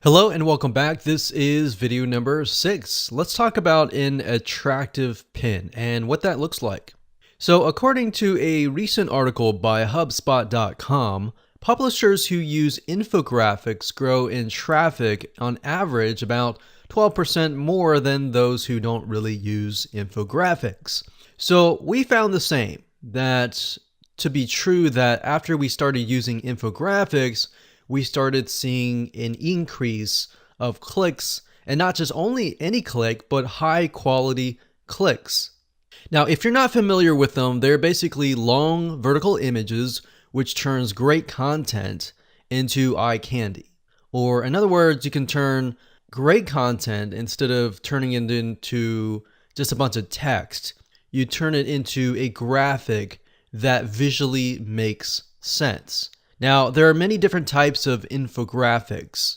Hello and welcome back. This is video number 6. Let's talk about an attractive pin and what that looks like. So according to a recent article by HubSpot.com, publishers who use infographics grow in traffic on average about 12% more than those who don't really use infographics. So we found the same, that to be true that after we started using infographics, we started seeing an increase of clicks, and not just only any click, but high quality clicks. Now, if you're not familiar with them, they're basically long vertical images, which turns great content into eye candy. Or in other words, you can turn great content, instead of turning it into just a bunch of text, you turn it into a graphic that visually makes sense. Now, there are many different types of infographics,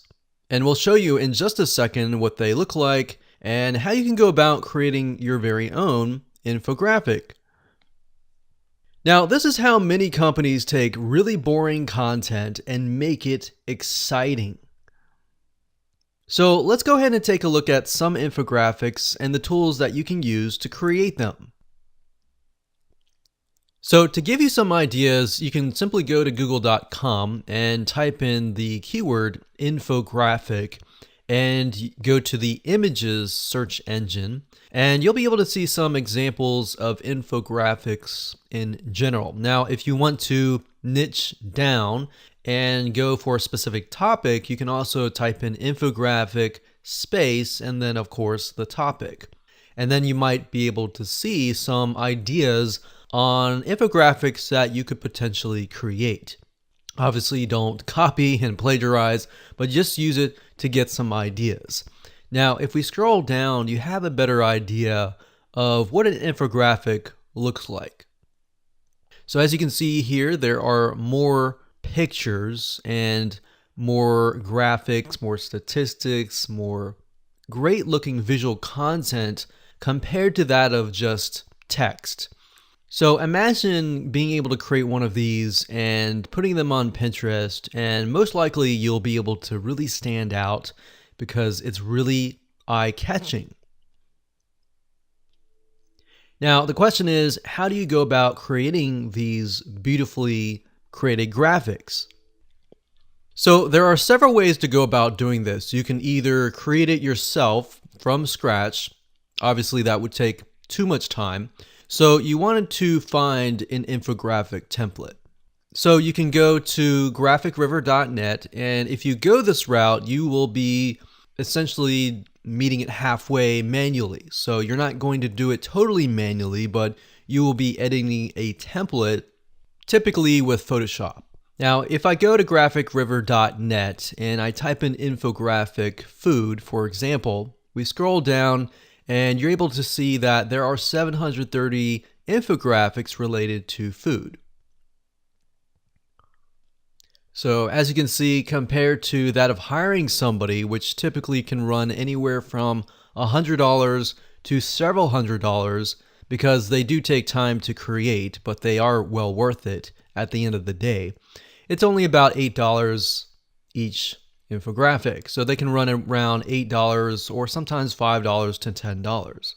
and we'll show you in just a second what they look like and how you can go about creating your very own infographic. Now, this is how many companies take really boring content and make it exciting. So let's go ahead and take a look at some infographics and the tools that you can use to create them. So to give you some ideas, you can simply go to google.com and type in the keyword infographic and go to the images search engine, and you'll be able to see some examples of infographics in general. Now, if you want to niche down and go for a specific topic, you can also type in infographic space and then of course the topic. And then you might be able to see some ideas on infographics that you could potentially create. Obviously, don't copy and plagiarize, but just use it to get some ideas. Now, if we scroll down, you have a better idea of what an infographic looks like. So as you can see here, there are more pictures and more graphics, more statistics, more great looking visual content compared to that of just text. So imagine being able to create one of these and putting them on Pinterest, and most likely you'll be able to really stand out because it's really eye-catching. Now, the question is, how do you go about creating these beautifully created graphics? So there are several ways to go about doing this. You can either create it yourself from scratch. Obviously, that would take too much time. So you wanted to find an infographic template. So you can go to graphicriver.net, and if you go this route, you will be essentially meeting it halfway manually. So you're not going to do it totally manually, but you will be editing a template, typically with Photoshop. Now, if I go to graphicriver.net and I type in infographic food, for example, we scroll down and you're able to see that there are 730 infographics related to food. So as you can see, compared to that of hiring somebody, which typically can run anywhere from $100 to several $100s, because they do take time to create, but they are well worth it at the end of the day. It's only about $8 each infographic, so they can run around $8 or sometimes $5 to $10.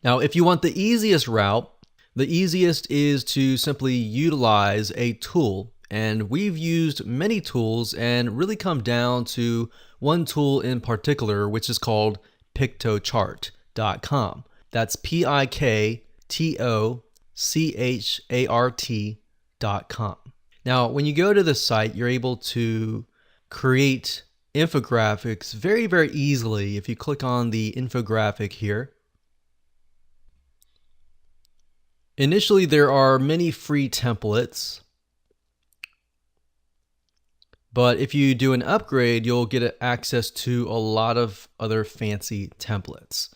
Now, if you want the easiest route, the easiest is to simply utilize a tool, and we've used many tools and really come down to one tool in particular, which is called Piktochart.com. That's Piktochart.com. Now, when you go to the site, you're able to create infographics very, very easily if you click on the infographic here. Initially, there are many free templates, but if you do an upgrade, you'll get access to a lot of other fancy templates.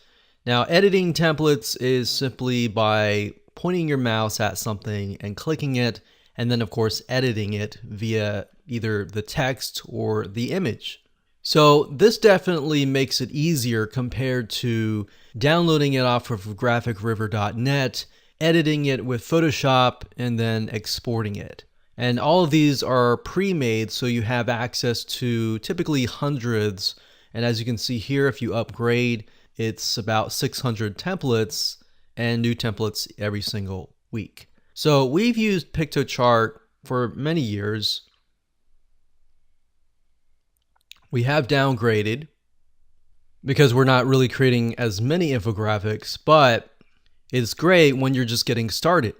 Now, editing templates is simply by pointing your mouse at something and clicking it, and then of course editing it via either the text or the image. So this definitely makes it easier compared to downloading it off of graphicriver.net, editing it with Photoshop, and then exporting it. And all of these are pre-made, so you have access to typically hundreds. And as you can see here, if you upgrade, it's about 600 templates and new templates every single week. So we've used Piktochart for many years. We have downgraded because we're not really creating as many infographics, but it's great when you're just getting started.